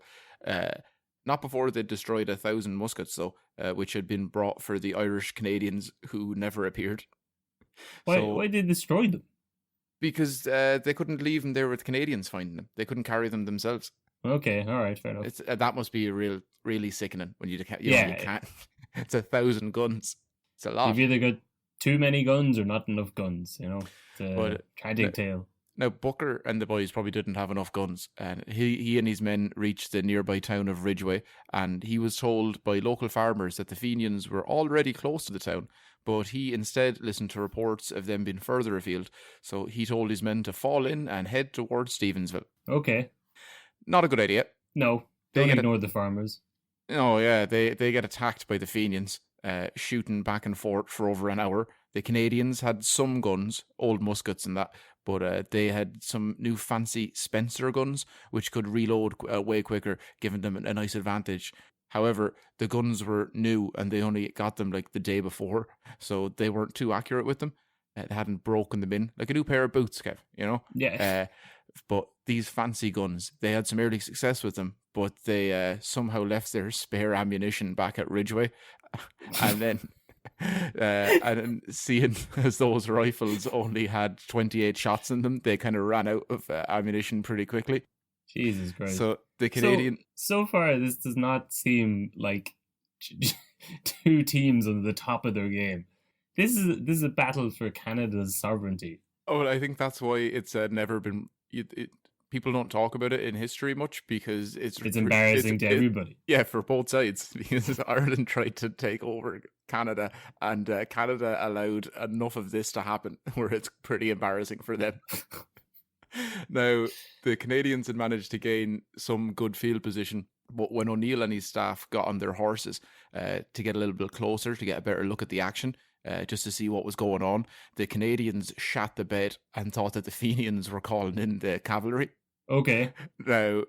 Not before they destroyed 1,000 muskets, though, which had been brought for the Irish Canadians who never appeared. Why did they destroy them? Because they couldn't leave them there with Canadians finding them. They couldn't carry them themselves. Okay, all right, fair enough. That must be really sickening when you can't. You can't. It's 1,000 guns. It's a lot. You've either got too many guns or not enough guns, It's a tragic tale. Now, Booker and the boys probably didn't have enough guns, and he and his men reached the nearby town of Ridgeway, and he was told by local farmers that the Fenians were already close to the town, but he instead listened to reports of them being further afield, so he told his men to fall in and head towards Stevensville. Okay. Not a good idea. No, don't ignore the farmers. Oh, yeah, they get attacked by the Fenians, shooting back and forth for over an hour. The Canadians had some guns, old muskets and that, but they had some new fancy Spencer guns, which could reload way quicker, giving them a nice advantage. However, the guns were new and they only got them like the day before, so they weren't too accurate with them. They hadn't broken them in, like a new pair of boots, Kev, Yeah. But these fancy guns, they had some early success with them, but they somehow left their spare ammunition back at Ridgeway. And then seeing as those rifles only had 28 shots in them, they kind of ran out of ammunition pretty quickly. Jesus Christ. So the Canadian... So far, this does not seem like two teams on the top of their game. This is a battle for Canada's sovereignty. Oh, I think that's why it's never been... people don't talk about it in history much because it's embarrassing to everybody. Yeah, for both sides, because Ireland tried to take over Canada, and Canada allowed enough of this to happen where it's pretty embarrassing for them. Now, the Canadians had managed to gain some good field position, but when O'Neill and his staff got on their horses to get a little bit closer, to get a better look at the action, just to see what was going on, the Canadians shat the bed and thought that the Fenians were calling in the cavalry. Okay. Now,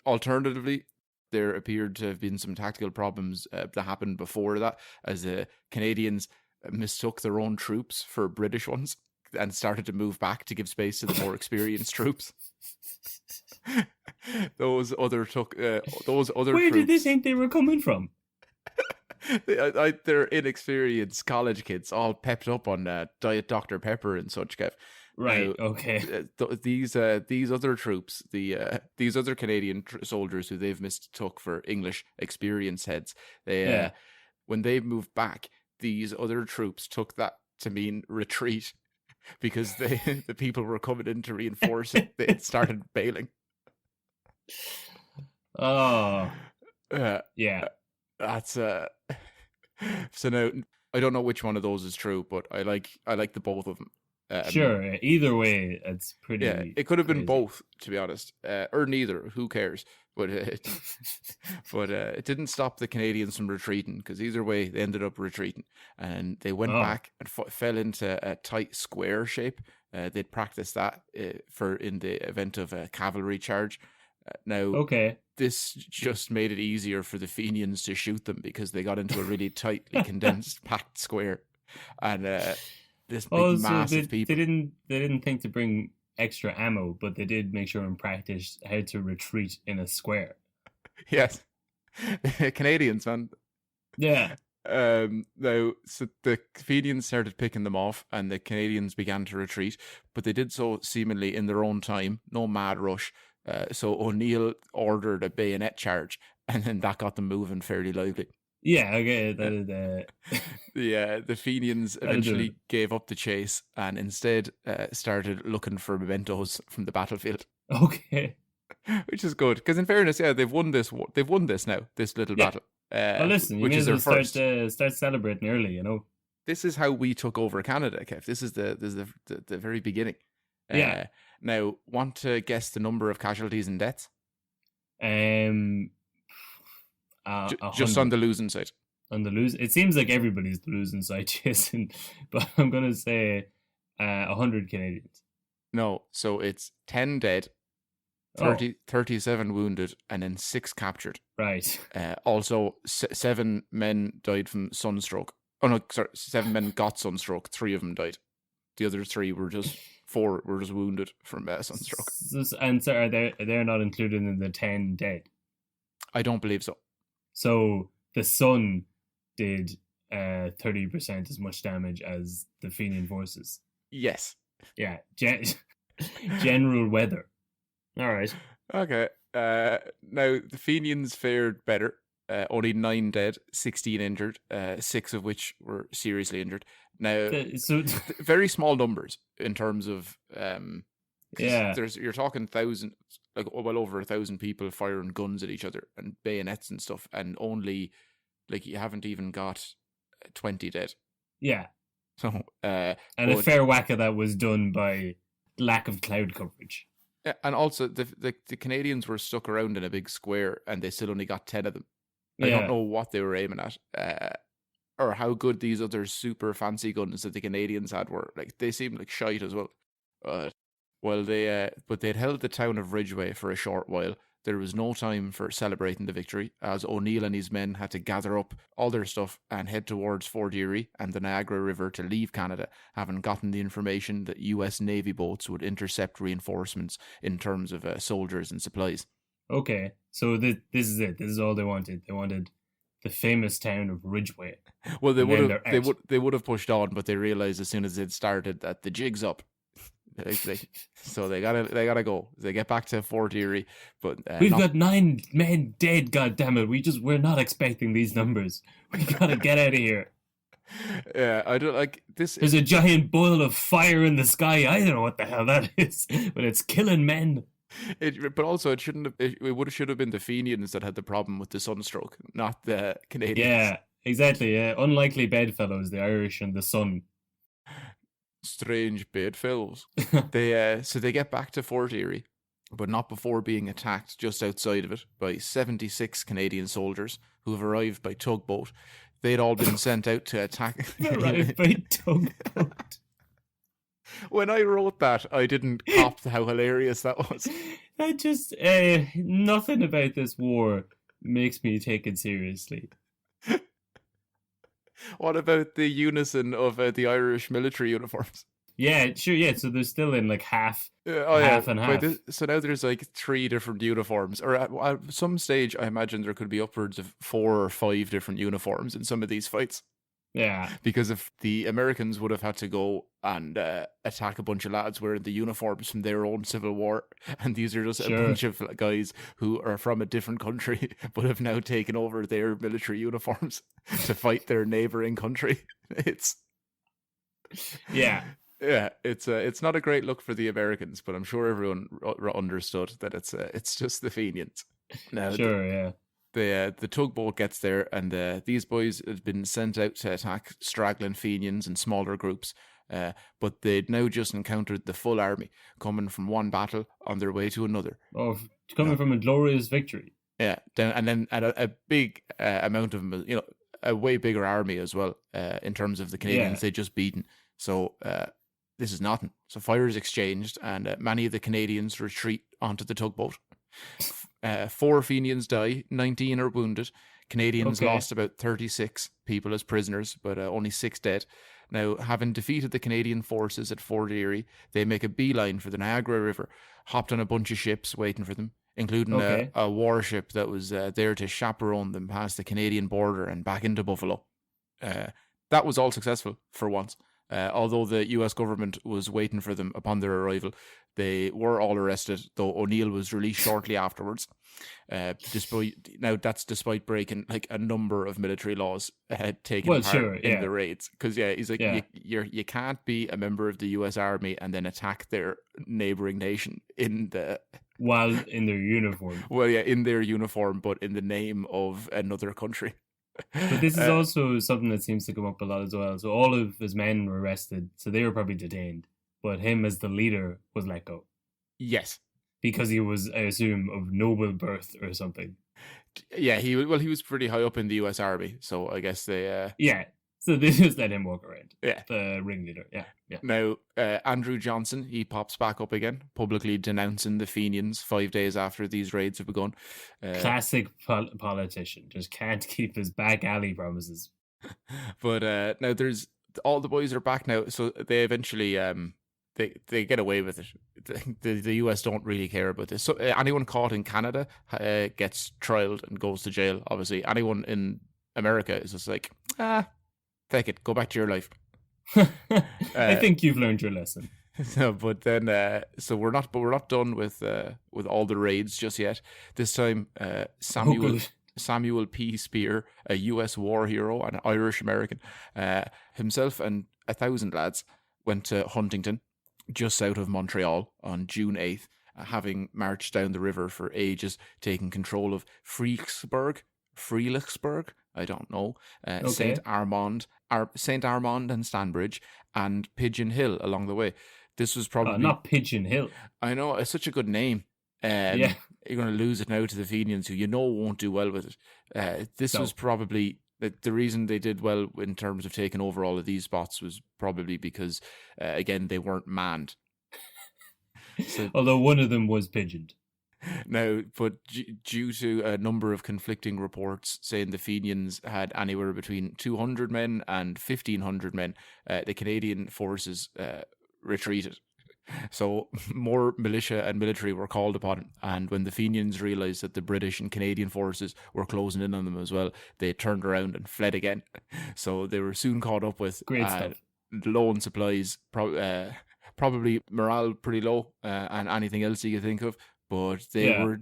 alternatively, there appeared to have been some tactical problems that happened before that, as the Canadians mistook their own troops for British ones and started to move back to give space to the more experienced troops. Those other Where troops, did they think they were coming from? They're inexperienced college kids, all pepped up on Diet Dr. Pepper and such, Kev. Right. Now, okay. These other troops, these other Canadian soldiers who they've mistook for English experienced heads, when they moved back, these other troops took that to mean retreat because the people were coming in to reinforce it. They started bailing. Oh. Yeah. That's so now I don't know which one of those is true, but I like the both of them. Sure, either way, it's pretty. Yeah, it could have been crazy. both, to be honest, or neither. Who cares? But it didn't stop the Canadians from retreating, because either way, they ended up retreating, and they went back and fell into a tight square shape They'd practice that in the event of a cavalry charge. Now, Okay. this just made it easier for the Fenians to shoot them because they got into a really tightly condensed, packed square, and this big mass of people. They didn't think to bring extra ammo, but they did make sure and practice how to retreat in a square. Yes, Canadians, man. Yeah. Now, so the Fenians started picking them off, and the Canadians began to retreat, but they did so seemingly in their own time, no mad rush. So O'Neill ordered a bayonet charge, and then that got them moving fairly lively. Yeah, okay. The Fenians eventually gave up the chase and instead started looking for mementos from the battlefield. Okay. Which is good, because in fairness, they've won this. They've won this now. This little battle. Well, listen, which is their first. Start celebrating early. This is how we took over Canada, Kev. This is the very beginning. Yeah. Now, want to guess the number of casualties and deaths? Just on the losing side. On the lose, it seems like everybody's the losing side, Jason. But I'm gonna say 100 Canadians. No, so it's 10 dead, 37 wounded, and then 6 captured. Right. Also, 7 men died from sunstroke. Oh no, sorry, 7 men got sunstroke. 3 of them died. The other 3 were just 4 were just wounded from sunstroke. And so they're not included in the 10 dead? I don't believe so. So the sun did 30% as much damage as the Fenian forces. Yes. Yeah. General weather. All right. Okay. Now the Fenians fared better. Only 9 dead, 16 injured, 6 of which were seriously injured. Now, very small numbers in terms of you're talking thousands, like well over 1,000 people firing guns at each other and bayonets and stuff, and only like you haven't even got 20 dead. Yeah. So a fair whack of that was done by lack of cloud coverage. Yeah, and also the Canadians were stuck around in a big square, and they still only got 10 of them. I don't know what they were aiming at, or how good these other super fancy guns that the Canadians had were. Like they seemed like shite as well. But they'd held the town of Ridgeway for a short while. There was no time for celebrating the victory, as O'Neill and his men had to gather up all their stuff and head towards Fort Erie and the Niagara River to leave Canada, having gotten the information that US Navy boats would intercept reinforcements in terms of soldiers and supplies. Okay, so this is it. This is all they wanted. They wanted the famous town of Ridgeway. Well, they would have pushed on, but they realized as soon as it started that the jig's up. So they gotta go. They get back to Fort Erie, but we've got 9 men dead. God damn it! We're not expecting these numbers. We gotta get out of here. Yeah, I don't like this. There's a giant boil of fire in the sky. I don't know what the hell that is, but it's killing men. But also, it shouldn't have. It should have been the Fenians that had the problem with the sunstroke, not the Canadians. Yeah, exactly. Unlikely bedfellows, the Irish and the sun. Strange bedfellows. They get back to Fort Erie, but not before being attacked just outside of it by 76 Canadian soldiers who have arrived by tugboat. They'd all been sent out to attack. Arrived by tugboat. When I wrote that, I didn't cop how hilarious that was. I just nothing about this war makes me take it seriously. What about the unison of the Irish military uniforms? Yeah, sure, yeah. So they're still in like half and half. So now there's like 3 different uniforms. Or at some stage, I imagine there could be upwards of 4 or 5 different uniforms in some of these fights. Yeah. Because if the Americans would have had to go and attack a bunch of lads wearing the uniforms from their own Civil War, and these are just a bunch of guys who are from a different country but have now taken over their military uniforms to fight their neighboring country. It's it's not a great look for the Americans, but I'm sure everyone understood that it's just the Fenians. Now, the tugboat gets there, and these boys had been sent out to attack straggling Fenians in smaller groups, but they'd now just encountered the full army coming from one battle on their way to another. Oh, coming from a glorious victory. Yeah, and then a big amount of them, a way bigger army as well in terms of the Canadians they'd just beaten. So this is nothing. So fire is exchanged, and many of the Canadians retreat onto the tugboat. 4 Fenians die, 19 are wounded. Canadians lost about 36 people as prisoners, but only 6 dead. Now, having defeated the Canadian forces at Fort Erie, they make a beeline for the Niagara River, hopped on a bunch of ships waiting for them, including a warship that was there to chaperone them past the Canadian border and back into Buffalo. That was all successful for once. Although the US government was waiting for them upon their arrival, they were all arrested, though O'Neill was released shortly afterwards. Despite breaking like a number of military laws taking part in the raids. Because he's like, you can't be a member of the US Army and then attack their neighboring nation while in their uniform. Well, yeah, in their uniform, but in the name of another country. But this is also something that seems to come up a lot as well. So all of his men were arrested, so they were probably detained. But him as the leader was let go. Yes. Because he was, I assume, of noble birth or something. Yeah, he was pretty high up in the US Army, so I guess they... Yeah, so they just let him walk around. Yeah. The ringleader, yeah. Now, Andrew Johnson, he pops back up again, publicly denouncing the Fenians 5 days after these raids have begun. Classic politician, just can't keep his back alley promises. But now there's... All the boys are back now, so they eventually... They get away with it. The US don't really care about this. So anyone caught in Canada gets trialed and goes to jail, obviously. Anyone in America is just like, take it, go back to your life. I think you've learned your lesson. But then, so we're not done with all the raids just yet. This time, Samuel P. Spear, a US war hero and an Irish American, himself and 1,000 lads went to Huntington, just south of Montreal, on June 8th, having marched down the river for ages, taking control of Fredericksburg, I don't know, Saint Armand and Stanbridge, and Pigeon Hill along the way. This was probably... not Pigeon Hill. I know, it's such a good name. You're going to lose it now to the Fenians, who won't do well with it. This was probably... The reason they did well in terms of taking over all of these spots was probably because, again, they weren't manned. So, although one of them was pigeoned. Now, but due to a number of conflicting reports saying the Fenians had anywhere between 200 men and 1,500 men, the Canadian forces retreated. So more militia and military were called upon, and when the Fenians realised that the British and Canadian forces were closing in on them as well, they turned around and fled again. So they were soon caught up with low on supplies, probably morale pretty low, and anything else you could think of, but they were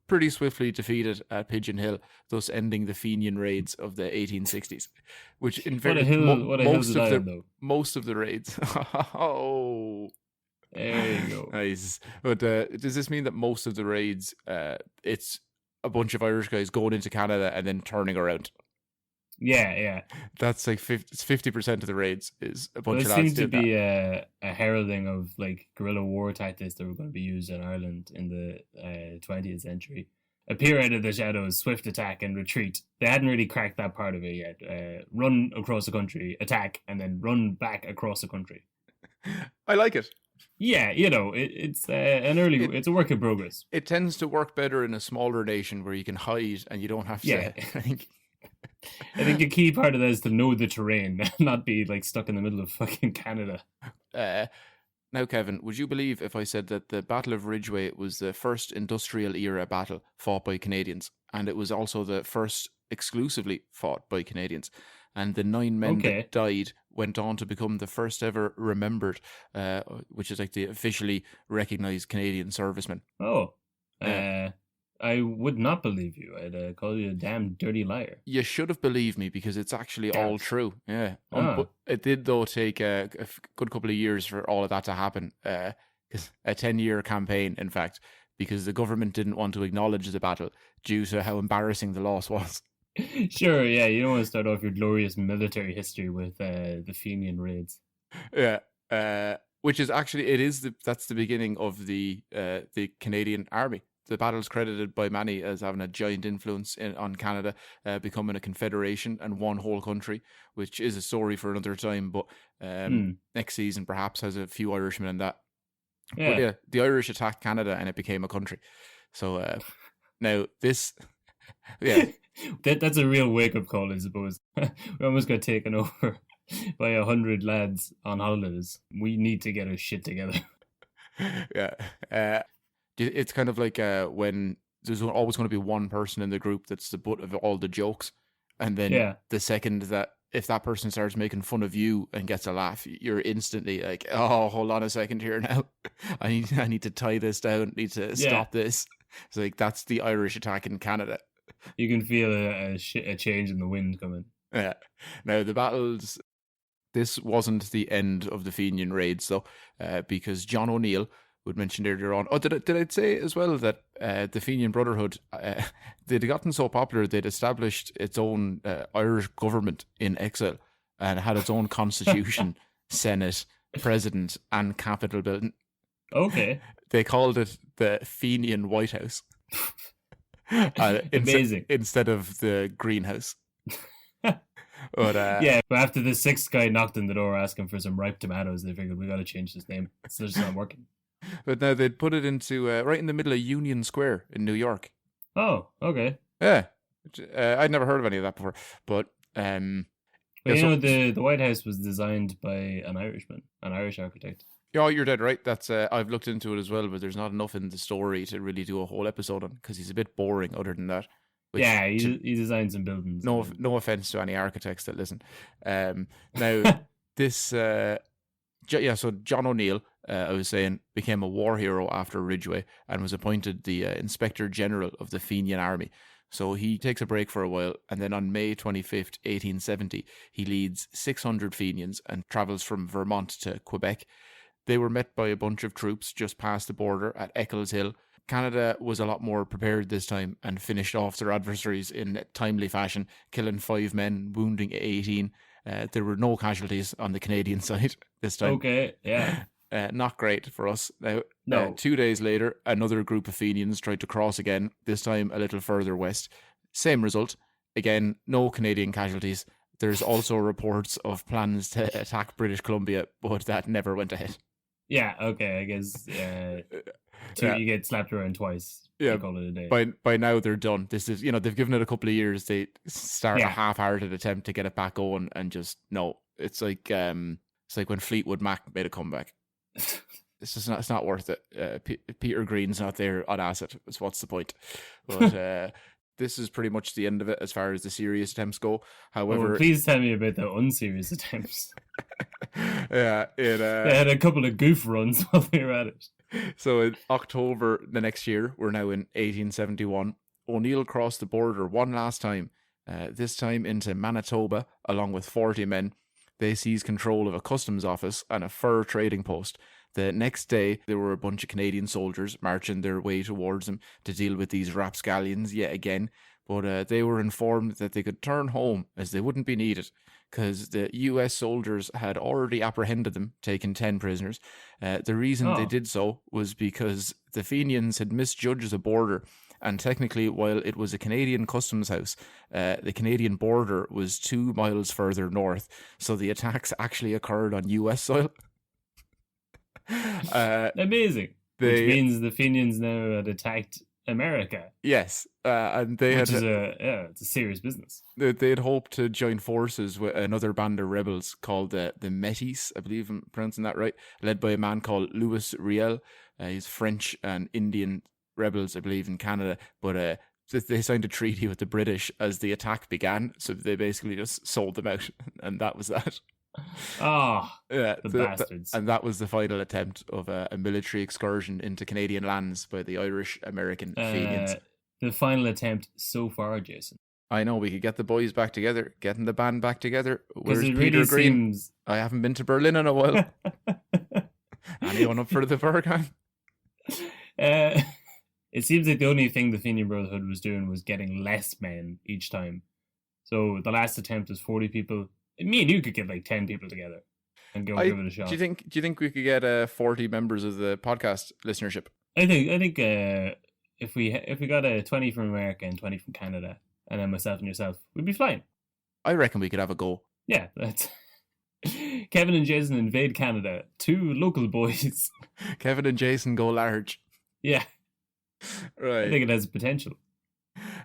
pretty swiftly defeated at Pigeon Hill, thus ending the Fenian raids of the 1860s. Which in fairness, most of the raids. Oh. There you go. Nice. But does this mean that most of the raids, it's a bunch of Irish guys going into Canada and then turning around? Yeah. That's like 50% of the raids is a bunch of lads. It seems to be a heralding of like guerrilla war tactics that were going to be used in Ireland in the 20th century. Appear out of the shadows, swift attack and retreat. They hadn't really cracked that part of it yet. Run across the country, attack, and then run back across the country. I like it. Yeah, it's it's a work in progress. It tends to work better in a smaller nation where you can hide and you don't have to. Yeah. I think a key part of that is to know the terrain, not be like stuck in the middle of fucking Canada. Now, Kevin, would you believe if I said that the Battle of Ridgeway was the first industrial era battle fought by Canadians, and it was also the first exclusively fought by Canadians? And the 9 men that died went on to become the first ever remembered, which is like the officially recognised Canadian servicemen. Oh, I would not believe you. I'd call you a damn dirty liar. You should have believed me because it's actually all true. Yeah. But it did, though, take a good couple of years for all of that to happen. A 10-year campaign, in fact, because the government didn't want to acknowledge the battle due to how embarrassing the loss was. Sure, yeah, you don't want to start off your glorious military history with the Fenian raids. Yeah, which is actually that's the beginning of the Canadian Army. the battle's credited by many as having a giant influence on Canada, becoming a confederation and one whole country, which is a story for another time. But next season perhaps has a few Irishmen in that. Yeah. But yeah, the Irish attacked Canada and it became a country. So now this, yeah, that's a real wake-up call, I suppose. We almost got taken over by 100 lads on holidays. We need to get our shit together. Yeah. It's kind of like when there's always going to be one person in the group that's the butt of all the jokes. And then the second that if that person starts making fun of you and gets a laugh, you're instantly like, oh, hold on a second here now. I need to tie this down. Need to stop this. It's like, that's the Irish attack in Canada. You can feel a change in the wind coming. Yeah. Now, the battles, this wasn't the end of the Fenian raids, though, because John O'Neill, would mentioned earlier on. Oh, did I say as well that the Fenian Brotherhood, they'd gotten so popular, they'd established its own Irish government in exile and had its own constitution, Senate, president, and Capitol building. Okay. They called it the Fenian White House. Amazing. Instead of the greenhouse. But, but after the sixth guy knocked on the door asking for some ripe tomatoes, they figured we got to change this name. It's just not working. But now they'd put it into right in the middle of Union Square in New York. Oh, okay. Yeah, I'd never heard of any of that before. But the White House was designed by an Irishman, an Irish architect. Yeah, you're dead right. That's I've looked into it as well, but there's not enough in the story to really do a whole episode on because he's a bit boring. Other than that, he designed some buildings. No offense to any architects that listen. Now this, so John O'Neill, I was saying, became a war hero after Ridgeway and was appointed the Inspector General of the Fenian Army. So he takes a break for a while, and then on May 25th, 1870, he leads 600 Fenians and travels from Vermont to Quebec. They were met by a bunch of troops just past the border at Eccles Hill. Canada was a lot more prepared this time and finished off their adversaries in timely fashion, killing 5 men, wounding 18. There were no casualties on the Canadian side this time. Okay, yeah. Not great for us. Now, no. 2 days later, another group of Fenians tried to cross again, this time a little further west. Same result. Again, no Canadian casualties. There's also reports of plans to attack British Columbia, but that never went ahead. Yeah, okay, I guess you get slapped around twice. Yeah, call it a day. By now they're done. This is, they've given it a couple of years. They start a half-hearted attempt to get it back going and just, no. It's like when Fleetwood Mac made a comeback. It's not worth it. Peter Green's not there on acid. So what's the point? But this is pretty much the end of it as far as the serious attempts go. However, please tell me about the unserious attempts. Yeah, they had a couple of goof runs while they were at it. So in October the next year, we're now in 1871. O'Neill crossed the border one last time. This time into Manitoba, along with 40 men. They seized control of a customs office and a fur trading post. The next day, there were a bunch of Canadian soldiers marching their way towards them to deal with these rapscallions yet again. But they were informed that they could turn home as they wouldn't be needed because the US soldiers had already apprehended them, taking 10 prisoners. The reason they did so was because the Fenians had misjudged the border. And technically, while it was a Canadian customs house, the Canadian border was 2 miles further north. So the attacks actually occurred on US soil. Amazing. Which means the Fenians now had attacked America. Yes. And it's a serious business. They had hoped to join forces with another band of rebels called the Métis, I believe I'm pronouncing that right, led by a man called Louis Riel. He's French and Indian rebels, I believe, in Canada, but they signed a treaty with the British as the attack began, so they basically just sold them out, and that was that. The bastards. And that was the final attempt of a military excursion into Canadian lands by the Irish-American Fenians. The final attempt so far, Jason. I know, we could get the boys back together, getting the band back together. Where's Peter really Green? Seems... I haven't been to Berlin in a while. Anyone up for the Bergheim? It seems like the only thing the Fenian Brotherhood was doing was getting less men each time. So the last attempt was 40 people. Me and you could get like 10 people together and go give it a shot. Do you think we could get 40 members of the podcast listenership? I think if we got a 20 from America and 20 from Canada, and then myself and yourself, we'd be flying. I reckon we could have a go. Yeah, that's Kevin and Jason invade Canada. 2 local boys. Kevin and Jason go large. Yeah, Right. I think it has potential.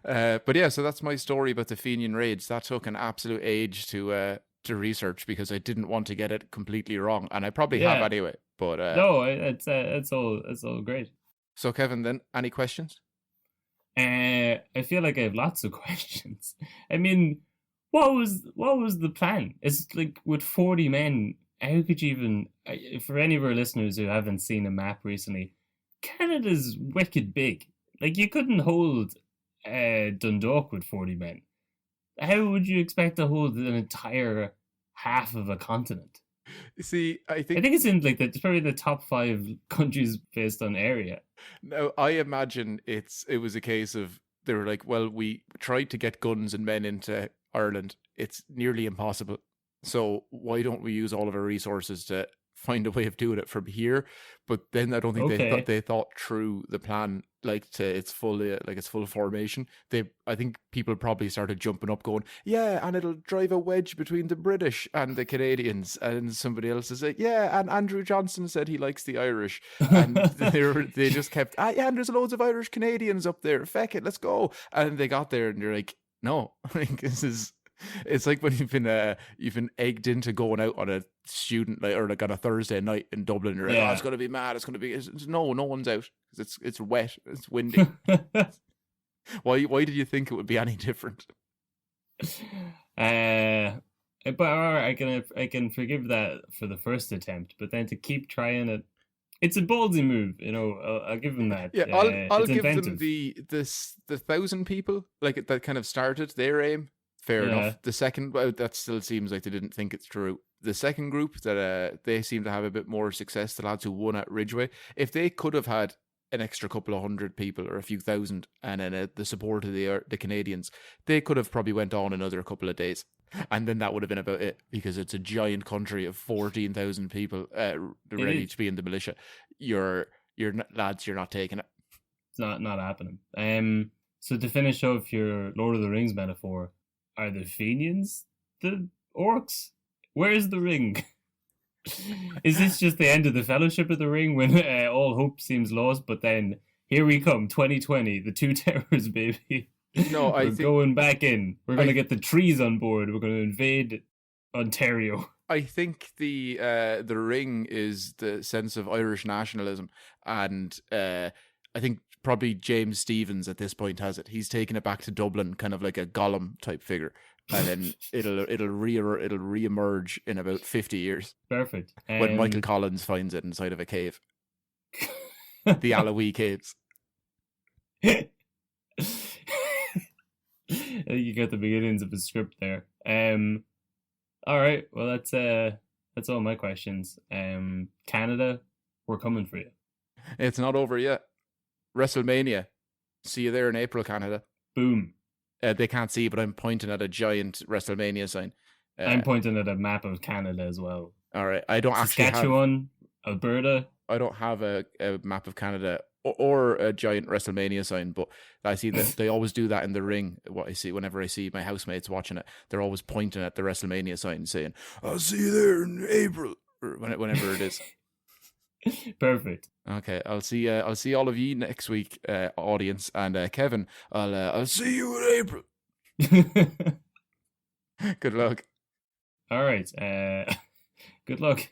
But yeah, so that's my story about the Fenian raids. That took an absolute age to research because I didn't want to get it completely wrong, and I probably have anyway. But no, it's all great. So Kevin, then any questions? I feel like I have lots of questions. I mean, what was the plan? It's like with 40 men. How could you even? For any of our listeners who haven't seen a map recently, Canada's wicked big. Like you couldn't hold Dundalk with 40 men. How would you expect to hold an entire half of a continent? See, I think it's in like it's probably the top 5 countries based on area. No, I imagine it was a case of they were like, well, we tried to get guns and men into Ireland. It's nearly impossible. So why don't we use all of our resources to find a way of doing it from here? But then I don't think they thought through the plan like to its full formation. I think people probably started jumping up, going, yeah, and it'll drive a wedge between the British and the Canadians. And somebody else is like, yeah, and Andrew Johnson said he likes the Irish, and they just kept, yeah, and there's loads of Irish Canadians up there. Feck it, let's go. And they got there, and you're like, no, like this is. It's like when you've been egged into going out on a student or like on a Thursday night in Dublin. You're like, oh, it's going to be mad. It's going to be no one's out because it's wet. It's windy. Why did you think it would be any different? But I can forgive that for the first attempt, but then to keep trying it, it's a ballsy move. I'll give them that. Yeah, I'll give inventive. them the 1,000 people like that kind of started their aim. Fair enough. The second, that still seems like they didn't think it through. The second group that they seem to have a bit more success, the lads who won at Ridgeway, if they could have had an extra couple of hundred people or a few thousand, and then the support of the Canadians, they could have probably went on another couple of days, and then that would have been about it, because it's a giant country of 14,000 people ready to be in the militia. You're lads, you're not taking it. It's not happening. So to finish off your Lord of the Rings metaphor. Are the Fenians the orcs? Where's the ring? Is this just the end of the Fellowship of the Ring when all hope seems lost? But then here we come, 2020, the Two Towers, baby. No, we're going back in. We're going to get the trees on board. We're going to invade Ontario. I think the ring is the sense of Irish nationalism, and I think probably James Stevens at this point has it. He's taken it back to Dublin, kind of like a Gollum type figure, and then it'll reemerge in about 50 years. Perfect. When Michael Collins finds it inside of a cave, the Alawi caves. I think you got the beginnings of a script there. All right. Well, that's all my questions. Canada, we're coming for you. It's not over yet. WrestleMania. See you there in April, Canada. Boom. They can't see, but I'm pointing at a giant WrestleMania sign. I'm pointing at a map of Canada as well. All right. I don't Saskatchewan, Alberta. I don't have a map of Canada or a giant WrestleMania sign, but I see that they always do that in the ring. What I see whenever I see my housemates watching it, they're always pointing at the WrestleMania sign saying, I'll see you there in April, or whenever it is. Perfect. Okay, I'll see all of you next week, audience, and Kevin, I'll see you in April. Good luck. All right. Good luck.